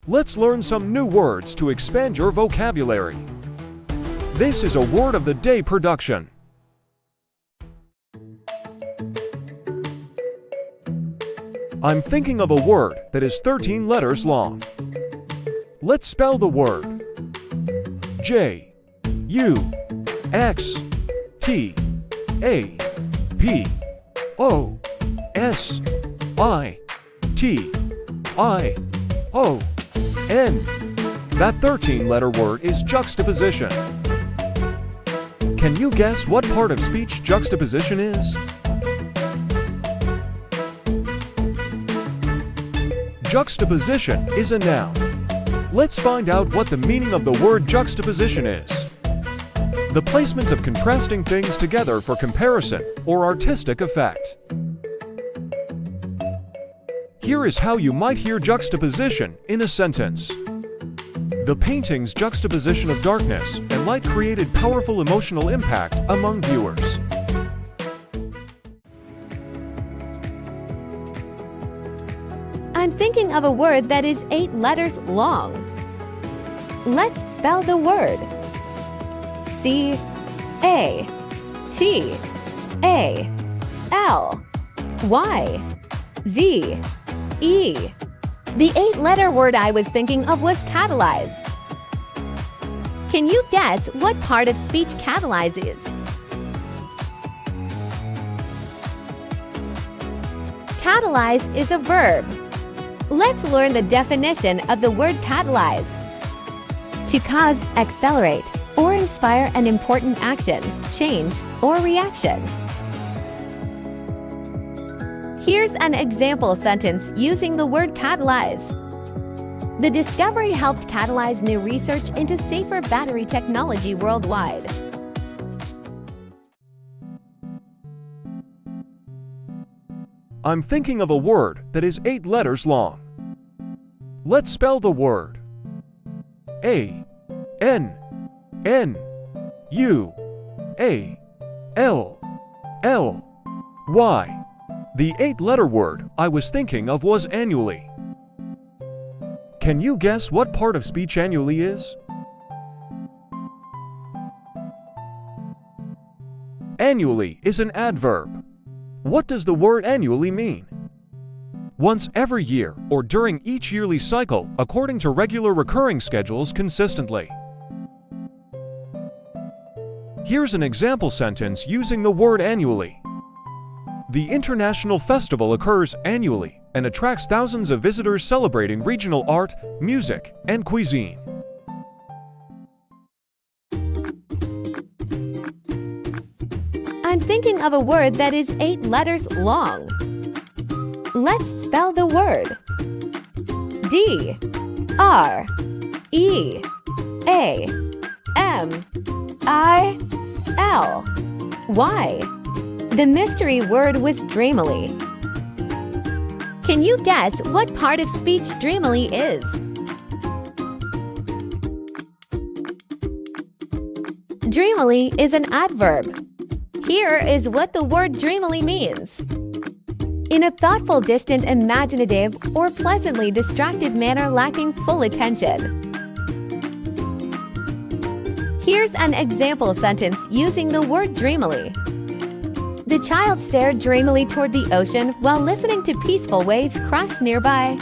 Let's learn some new words to expand your vocabulary. This is a Word of the Day production. I'm thinking of a word that is 13 letters long. Let's spell the word. JUXTAPOSITION. That 13-letter word is juxtaposition. Can you guess what part of speech juxtaposition is? Juxtaposition is a noun. Let's find out what the meaning of the word juxtaposition is. The placement of contrasting things together for comparison or artistic effect. Here is how you might hear juxtaposition in a sentence. The painting's juxtaposition of darkness and light created powerful emotional impact among viewers. I'm thinking of a word that is 8 letters long. Let's spell the word. CATALYZE. The 8-letter word I was thinking of was catalyze. Can you guess what part of speech catalyze is? Catalyze is a verb. Let's learn the definition of the word catalyze. To cause, accelerate, or inspire an important action, change, or reaction. Here's an example sentence using the word catalyze. The discovery helped catalyze new research into safer battery technology worldwide. I'm thinking of a word that is 8 letters long. Let's spell the word. ANNUALLY. The 8-letter word I was thinking of was annually. Can you guess what part of speech annually is? Annually is an adverb. What does the word annually mean? Once every year or during each yearly cycle according to regular recurring schedules consistently. Here's an example sentence using the word annually. The International Festival occurs annually and attracts thousands of visitors celebrating regional art, music, and cuisine. I'm thinking of a word that is 8 letters long. Let's spell the word. DREAMILY. The mystery word was dreamily. Can you guess what part of speech dreamily is? Dreamily is an adverb. Here is what the word dreamily means. In a thoughtful, distant, imaginative, or pleasantly distracted manner lacking full attention. Here's an example sentence using the word dreamily. The child stared dreamily toward the ocean while listening to peaceful waves crash nearby.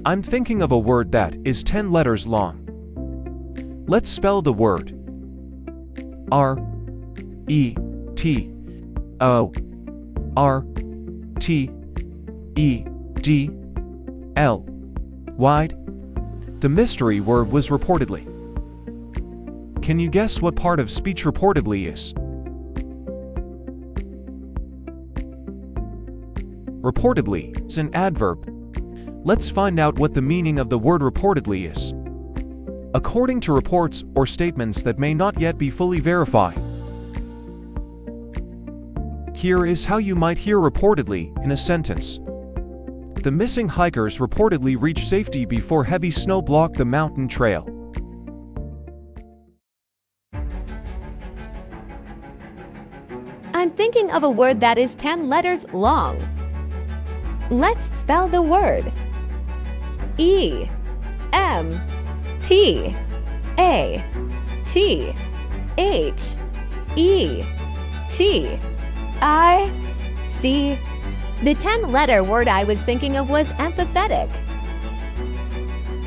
I'm thinking of a word that is 10 letters long. Let's spell the word. RETORTEDLY. The mystery word was reportedly. Can you guess what part of speech reportedly is? Reportedly is an adverb. Let's find out what the meaning of the word reportedly is. According to reports or statements that may not yet be fully verified. Here is how you might hear reportedly in a sentence. The missing hikers reportedly reached safety before heavy snow blocked the mountain trail. I'm thinking of a word that is 10 letters long. Let's spell the word. E-M-P-A-T-H-E-T-I-C. The 10-letter word I was thinking of was empathetic.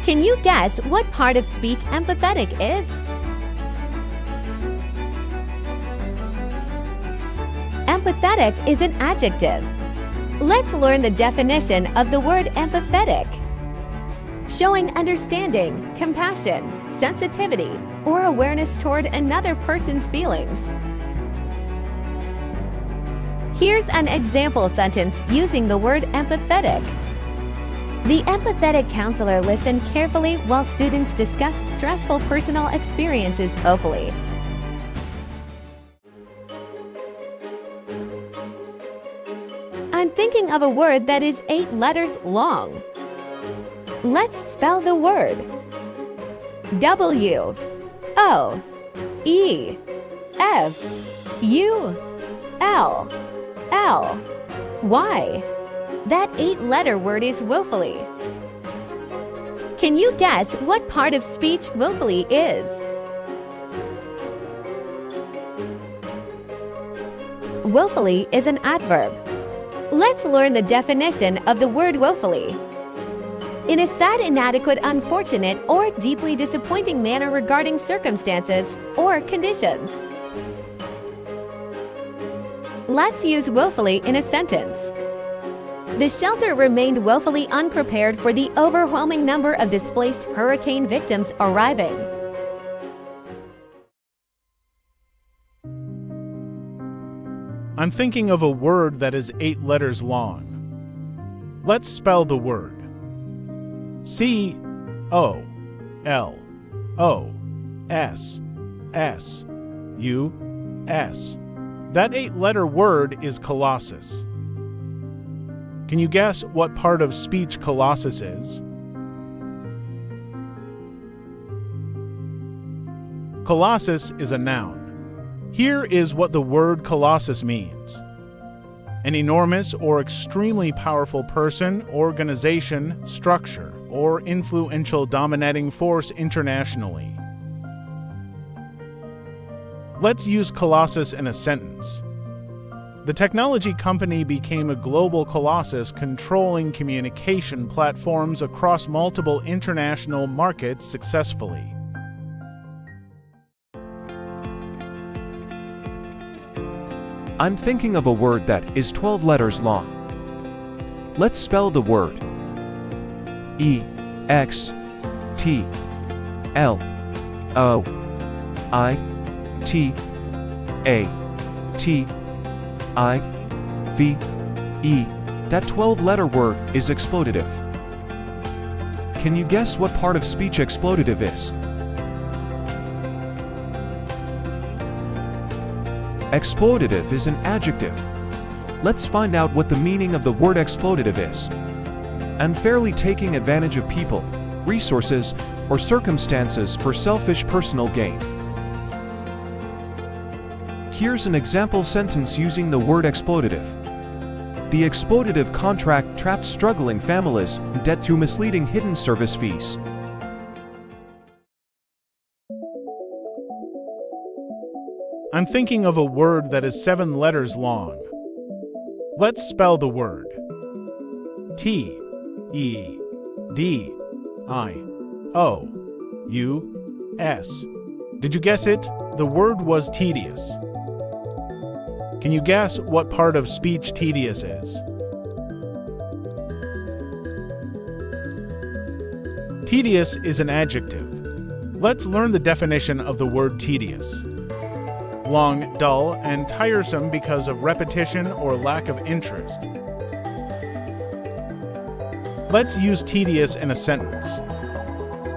Can you guess what part of speech empathetic is? Empathetic is an adjective. Let's learn the definition of the word empathetic. Showing understanding, compassion, sensitivity, or awareness toward another person's feelings. Here's an example sentence using the word empathetic. The empathetic counselor listened carefully while students discussed stressful personal experiences openly. I'm thinking of a word that is 8 letters long. Let's spell the word. W-O-E-F-U-L-L-Y. That 8-letter word is woefully. Can you guess what part of speech woefully is? Woefully is an adverb. Let's learn the definition of the word woefully. In a sad, inadequate, unfortunate, or deeply disappointing manner regarding circumstances or conditions. Let's use woefully in a sentence. The shelter remained woefully unprepared for the overwhelming number of displaced hurricane victims arriving. I'm thinking of a word that is 8 letters long. Let's spell the word. C-O-L-O-S-S-U-S. That 8-letter word is Colossus. Can you guess what part of speech Colossus is? Colossus is a noun. Here is what the word Colossus means. An enormous or extremely powerful person, organization, structure, or influential dominating force internationally. Let's use Colossus in a sentence. The technology company became a global colossus controlling communication platforms across multiple international markets successfully. I'm thinking of a word that is 12 letters long. Let's spell the word. E-X-P-L-O-I-T-A-T-I-V-E. That 12-letter word is exploitative. Can you guess what part of speech exploitative is? Exploitative is an adjective. Let's find out what the meaning of the word exploitative is. Unfairly taking advantage of people, resources, or circumstances for selfish personal gain. Here's an example sentence using the word exploitative. The exploitative contract trapped struggling families in debt through misleading hidden service fees. I'm thinking of a word that is 7 letters long. Let's spell the word. T-E-D-I-O-U-S. Did you guess it? The word was tedious. Can you guess what part of speech tedious is? Tedious is an adjective. Let's learn the definition of the word tedious. Long, dull, and tiresome because of repetition or lack of interest. Let's use tedious in a sentence.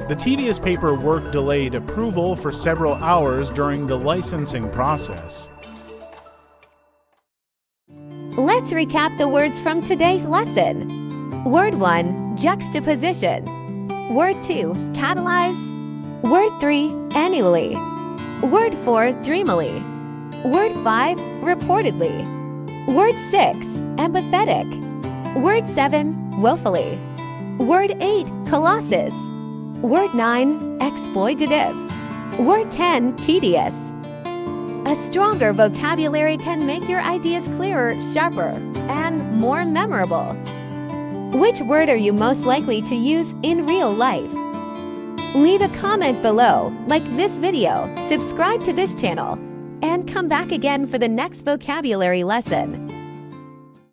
The tedious paperwork delayed approval for several hours during the licensing process. Let's recap the words from today's lesson. Word 1, juxtaposition. Word 2, catalyze. Word 3, annually. Word 4, dreamily. Word 5, reportedly. Word 6, empathetic. Word 7, woefully. Word 8, colossus. Word 9, exploitative. Word 10, tedious. A stronger vocabulary can make your ideas clearer, sharper, and more memorable. Which word are you most likely to use in real life? Leave a comment below, like this video, subscribe to this channel, and come back again for the next vocabulary lesson.